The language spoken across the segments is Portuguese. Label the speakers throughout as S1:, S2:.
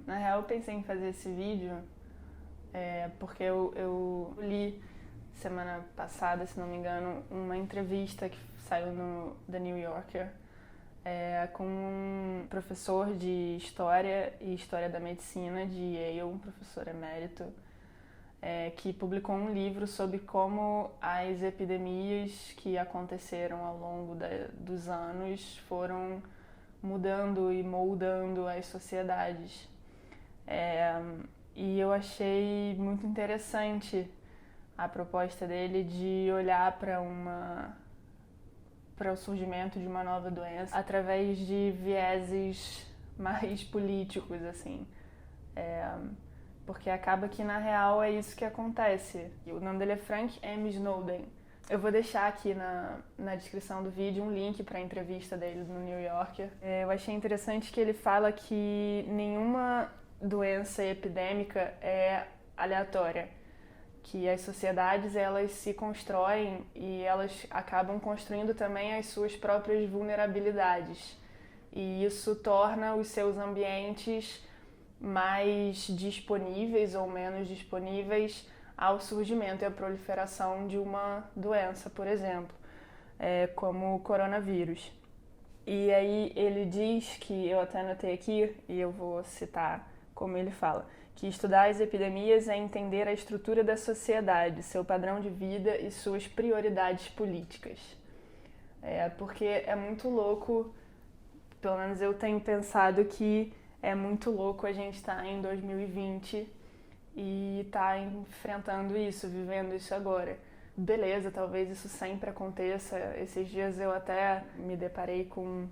S1: Na real, eu pensei em fazer esse vídeo porque eu li semana passada, se não me engano, uma entrevista que saiu no The New Yorker com um professor de História e História da Medicina de Yale, um professor emérito, que publicou um livro sobre como as epidemias que aconteceram ao longo dos anos foram mudando e moldando as sociedades. E eu achei muito interessante a proposta dele de olhar para o surgimento de uma nova doença através de vieses mais políticos, assim. Porque acaba que, na real, é isso que acontece. O nome dele é Frank M. Snowden. Eu vou deixar aqui na descrição do vídeo um link para a entrevista dele no New Yorker. Eu achei interessante que ele fala que nenhuma doença epidêmica é aleatória, que as sociedades elas se constroem e elas acabam construindo também as suas próprias vulnerabilidades. E isso torna os seus ambientes mais disponíveis ou menos disponíveis ao surgimento e à proliferação de uma doença, por exemplo, como o coronavírus. E aí ele diz que, eu até anotei aqui, e eu vou citar como ele fala, que estudar as epidemias é entender a estrutura da sociedade, seu padrão de vida e suas prioridades políticas. Porque é muito louco, pelo menos eu tenho pensado que é muito louco a gente estar em 2020 e estar enfrentando isso, vivendo isso agora. Beleza, talvez isso sempre aconteça. Esses dias eu até me deparei com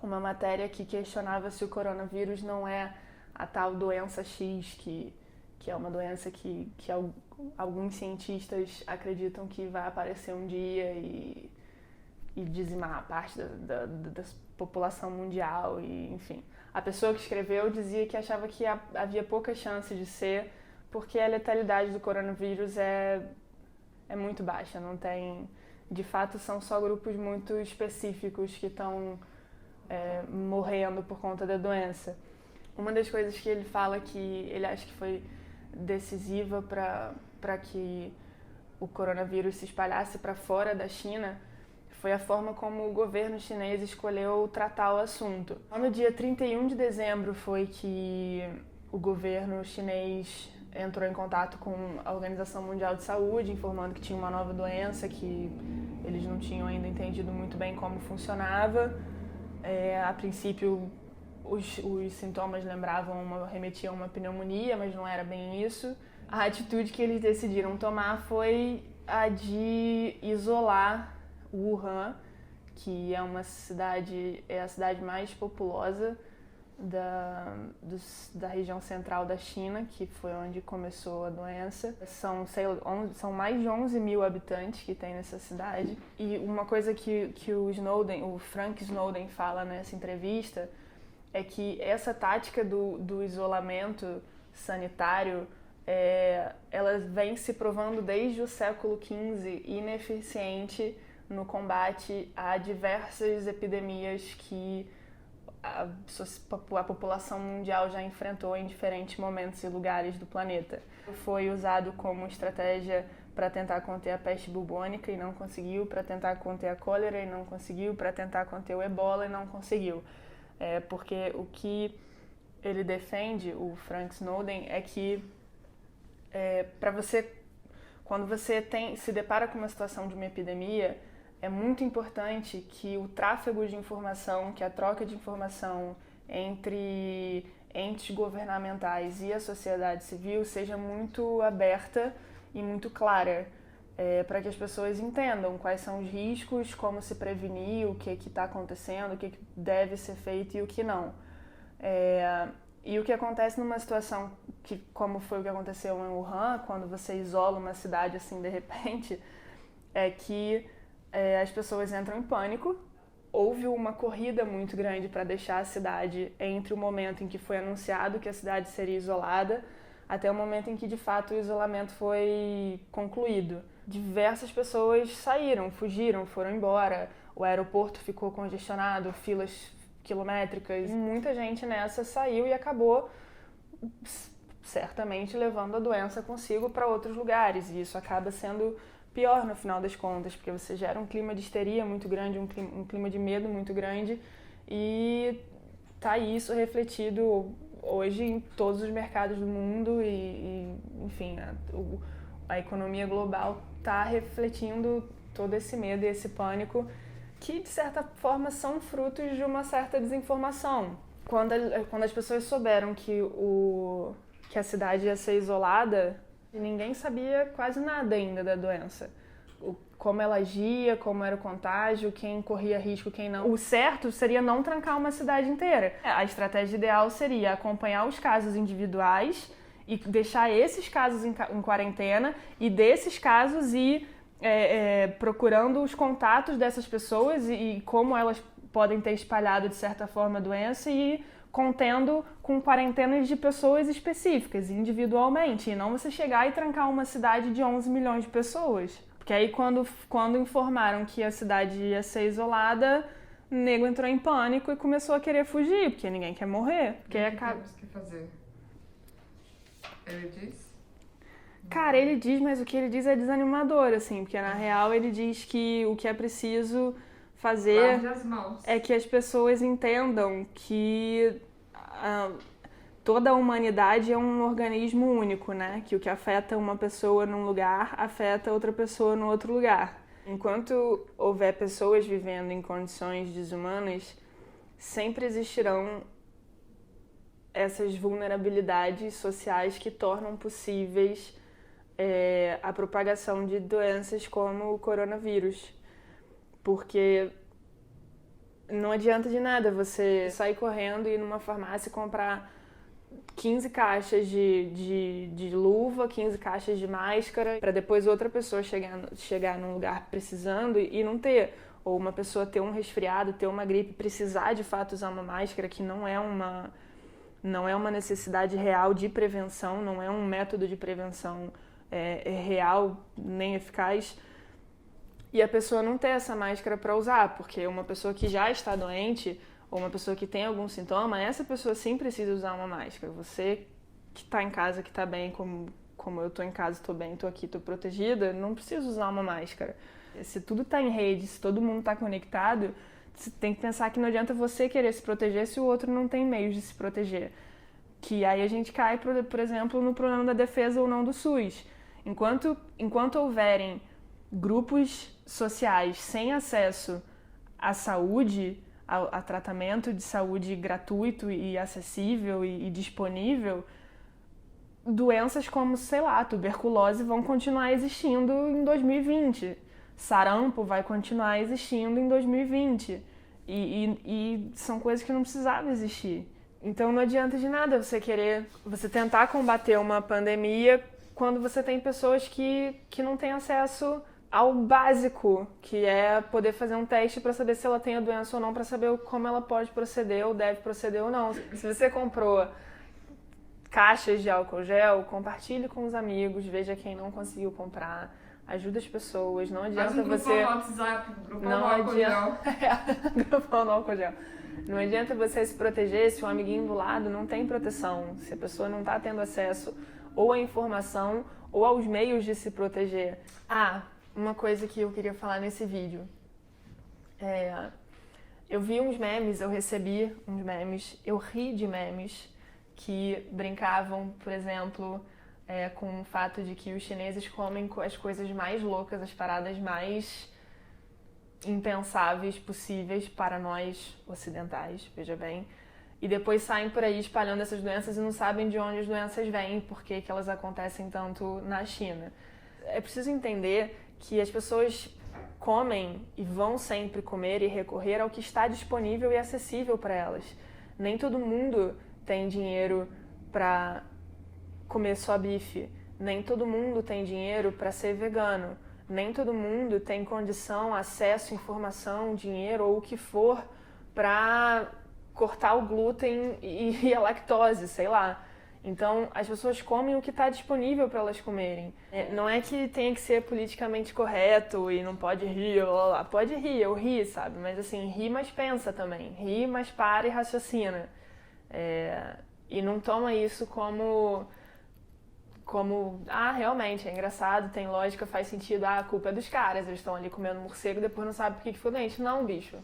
S1: uma matéria que questionava se o coronavírus não é a tal doença X, que é uma doença que alguns cientistas acreditam que vai aparecer um dia e dizimar parte da população mundial, e enfim. A pessoa que escreveu dizia que achava que havia pouca chance de ser, porque a letalidade do coronavírus é muito baixa, não tem... De fato, são só grupos muito específicos que estão morrendo por conta da doença. Uma das coisas que ele fala que ele acha que foi decisiva para que o coronavírus se espalhasse para fora da China foi a forma como o governo chinês escolheu tratar o assunto. No dia 31 de dezembro foi que o governo chinês entrou em contato com a Organização Mundial de Saúde, informando que tinha uma nova doença que eles não tinham ainda entendido muito bem como funcionava. A princípio, os sintomas remetiam a uma pneumonia, mas não era bem isso. A atitude que eles decidiram tomar foi a de isolar Wuhan, que é a cidade mais populosa da região central da China, que foi onde começou a doença. São mais de 11 mil habitantes que tem nessa cidade. E uma coisa que o Frank Snowden fala nessa entrevista é que essa tática do isolamento sanitário ela vem se provando desde o século XV ineficiente no combate a diversas epidemias que a população mundial já enfrentou em diferentes momentos e lugares do planeta. Foi usado como estratégia para tentar conter a peste bubônica e não conseguiu, para tentar conter a cólera e não conseguiu, para tentar conter o ebola e não conseguiu. Porque o que ele defende, o Frank Snowden, é que quando você se depara com uma situação de uma epidemia, é muito importante que o tráfego de informação, que a troca de informação entre entes governamentais e a sociedade civil seja muito aberta e muito clara, para que as pessoas entendam quais são os riscos, como se prevenir, o que está acontecendo, o que deve ser feito e o que não. E o que acontece numa situação como foi o que aconteceu em Wuhan, quando você isola uma cidade assim de repente, é que as pessoas entram em pânico. Houve uma corrida muito grande para deixar a cidade entre o momento em que foi anunciado que a cidade seria isolada até o momento em que, de fato, o isolamento foi concluído. Diversas pessoas saíram, fugiram, foram embora. O aeroporto ficou congestionado, filas quilométricas. Muita gente nessa saiu e acabou certamente levando a doença consigo para outros lugares, e isso acaba sendo pior no final das contas, porque você gera um clima de histeria muito grande, um clima de medo muito grande, e tá isso refletido hoje em todos os mercados do mundo enfim, a economia global tá refletindo todo esse medo e esse pânico que, de certa forma, são frutos de uma certa desinformação. Quando as pessoas souberam que a cidade ia ser isolada, ninguém sabia quase nada ainda da doença. Como ela agia, como era o contágio, quem corria risco, quem não. O certo seria não trancar uma cidade inteira. A estratégia ideal seria acompanhar os casos individuais e deixar esses casos em quarentena, e desses casos ir procurando os contatos dessas pessoas e como elas podem ter espalhado de certa forma a doença, e contendo com quarentenas de pessoas específicas, individualmente, e não você chegar e trancar uma cidade de 11 milhões de pessoas. Porque aí quando informaram que a cidade ia ser isolada, o nego entrou em pânico e começou a querer fugir, porque ninguém quer morrer. Porque
S2: o que temos que fazer? Ele diz?
S1: Cara, ele diz, mas o que ele diz é desanimador, assim, porque na real ele diz que o que é preciso fazer é que as pessoas entendam que toda a humanidade é um organismo único, né? Que o que afeta uma pessoa num lugar afeta outra pessoa no outro lugar. Enquanto houver pessoas vivendo em condições desumanas, sempre existirão essas vulnerabilidades sociais que tornam possíveis a propagação de doenças como o coronavírus. Porque não adianta de nada você sair correndo e ir numa farmácia e comprar 15 caixas de luva, 15 caixas de máscara, para depois outra pessoa chegar num lugar precisando e não ter. Ou uma pessoa ter um resfriado, ter uma gripe, precisar de fato usar uma máscara, que não é uma necessidade real de prevenção, não é um método de prevenção real nem eficaz. E a pessoa não ter essa máscara para usar, porque uma pessoa que já está doente ou uma pessoa que tem algum sintoma, essa pessoa sim precisa usar uma máscara. Você que está em casa, que está bem, como eu estou em casa, estou bem, estou aqui, estou protegida, não precisa usar uma máscara. Se tudo está em rede, se todo mundo está conectado, você tem que pensar que não adianta você querer se proteger se o outro não tem meios de se proteger. Que aí a gente cai, por exemplo, no problema da defesa ou não do SUS. Enquanto houverem grupos sociais sem acesso à saúde, a tratamento de saúde gratuito e acessível e disponível, doenças como, sei lá, tuberculose vão continuar existindo em 2020. Sarampo vai continuar existindo em 2020. E são coisas que não precisavam existir. Então não adianta de nada você tentar combater uma pandemia quando você tem pessoas que não têm acesso ao básico, que é poder fazer um teste para saber se ela tem a doença ou não, para saber como ela pode proceder ou deve proceder ou não. Se você comprou caixas de álcool gel, compartilhe com os amigos, veja quem não conseguiu comprar, ajuda as pessoas, não adianta você...
S2: no WhatsApp, grupão
S1: não
S2: no álcool gel.
S1: Grupão no álcool gel. Não adianta você se proteger se o amiguinho do lado não tem proteção, se a pessoa não está tendo acesso ou à informação ou aos meios de se proteger. Uma coisa que eu queria falar nesse vídeo. Eu vi uns memes, eu recebi uns memes, eu ri de memes que brincavam, por exemplo, com o fato de que os chineses comem as coisas mais loucas, as paradas mais impensáveis possíveis para nós ocidentais, veja bem, e depois saem por aí espalhando essas doenças e não sabem de onde as doenças vêm, por que elas acontecem tanto na China. É preciso entender que as pessoas comem e vão sempre comer e recorrer ao que está disponível e acessível para elas. Nem todo mundo tem dinheiro para comer só bife, nem todo mundo tem dinheiro para ser vegano, nem todo mundo tem condição, acesso, informação, dinheiro ou o que for para cortar o glúten e a lactose, sei lá. Então, as pessoas comem o que está disponível para elas comerem. Não é que tenha que ser politicamente correto e não pode rir, blá, blá, blá. Pode rir, eu ri, sabe? Mas assim, ri, mas pensa também. Ri, mas para e raciocina. E não toma isso como, realmente, é engraçado, tem lógica, faz sentido, a culpa é dos caras, eles estão ali comendo morcego e depois não sabem por que ficou doente. Não, bicho.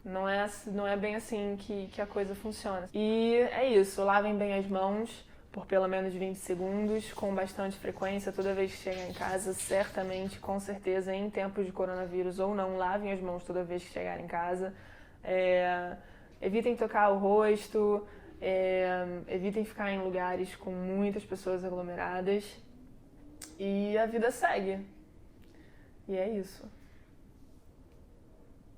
S1: Não é bem assim que a coisa funciona. E é isso, lavem bem as mãos por pelo menos 20 segundos, com bastante frequência, toda vez que chegar em casa, certamente, com certeza, em tempos de coronavírus ou não, lavem as mãos toda vez que chegar em casa. Evitem tocar o rosto, evitem ficar em lugares com muitas pessoas aglomeradas e a vida segue. E é isso.